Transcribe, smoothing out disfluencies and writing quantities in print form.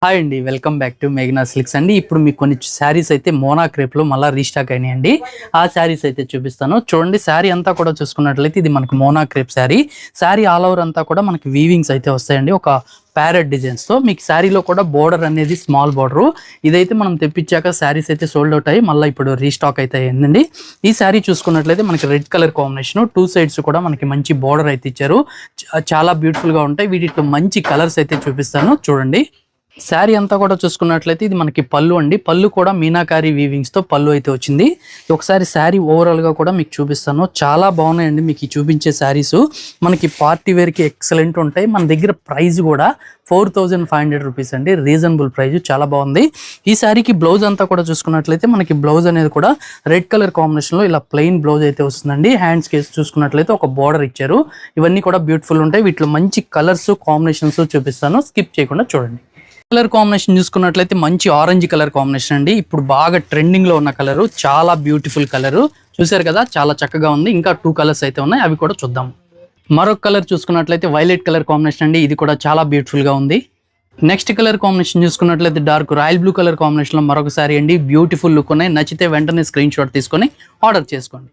Hi అండి, welcome back to మేఘనా silks అండి. ఇప్పుడు మీకు కొన్ని శారీస్ అయితే మోనా క్రేప్లో మళ్ళీ రీస్టాక్ అయినాయండి. ఆ శారీస్ అయితే చూపిస్తాను. చూడండి, శారీ అంతా కూడా చూసుకున్నట్లయితే ఇది మనకి Mona crepe sari. Sari all over అంతా కూడా మనకి వీవింగ్స్ అయితే వస్తాయండి, ఒక ప్యారెట్ డిజైన్స్తో. మీకు శారీలో కూడా బోర్డర్ అనేది స్మాల్ బోర్డరు. ఇదైతే మనం తెప్పించాక శారీస్ అయితే సోల్డ్ అవుట్ అయ్యి మళ్ళీ ఇప్పుడు రీస్టాక్ అయితే అయిందండి. ఈ శారీ చూసుకున్నట్లయితే మనకి రెడ్ కలర్ కాంబినేషన్, 2 సైడ్స్ కూడా మనకి మంచి బోర్డర్ అయితే ఇచ్చారు. చాలా బ్యూటిఫుల్గా ఉంటాయి. వీటిలో మంచి కలర్స్ అయితే చూపిస్తాను చూడండి. శారీ అంతా కూడా చూసుకున్నట్లయితే ఇది మనకి పళ్ళు అండి. పళ్ళు కూడా మీనాకారి వీవింగ్స్ తో పళ్ళు అయితే వచ్చింది. ఒకసారి శారీ ఓవరాల్ గా కూడా మీకు చూపిస్తాను. చాలా బాగున్నాయండి మీకు చూపించే శారీస్. మనకి పార్టీ వేర్ కి ఎక్సలెంట్ ఉంటాయి. మన దగ్గర ప్రైస్ కూడా 4500 రూపీస్ అండి, రీజనబుల్ ప్రైస్, చాలా బాగుంది. ఈ శారీకి బ్లౌజ్ అంతా కూడా చూసుకున్నట్లయితే మనకి బ్లౌజ్ అనేది కూడా రెడ్ కలర్ కాంబినేషన్ లో ఇలా ప్లెయిన్ బ్లౌజ్ అయితే వస్తుందండి. హ్యాండ్స్ కేసు చూసుకున్నట్లయితే ఒక బార్డర్ ఇచ్చారు. ఇవన్నీ కూడా బ్యూటిఫుల్ ఉంటాయి. వీటిలో మంచి కలర్స్ కాంబినేషన్స్ చూపిస్తాను, స్కిప్ చేయకుండా చూడండి. కలర్ కాంబినేషన్ చూసుకున్నట్లయితే మంచి ఆరెంజ్ కలర్ కాంబినేషన్ అండి. ఇప్పుడు బాగా ట్రెండింగ్ లో ఉన్న కలర్, చాలా బ్యూటిఫుల్ కలర్. చూసారు కదా, చాలా చక్కగా ఉంది. ఇంకా 2 కలర్స్ అయితే ఉన్నాయి, అవి కూడా చూద్దాం. మరొక కలర్ చూసుకున్నట్లయితే వైలెట్ కలర్ కాంబినేషన్ అండి. ఇది కూడా చాలా బ్యూటిఫుల్ గా ఉంది. నెక్స్ట్ కలర్ కాంబినేషన్ చూసుకున్నట్లయితే dark royal blue colour combination లో మరొక సారీ అండి. బ్యూటిఫుల్ లుక్ ఉన్నాయి. నచ్చితే వెంటనే స్క్రీన్ షాట్ తీసుకొని ఆర్డర్ చేసుకోండి.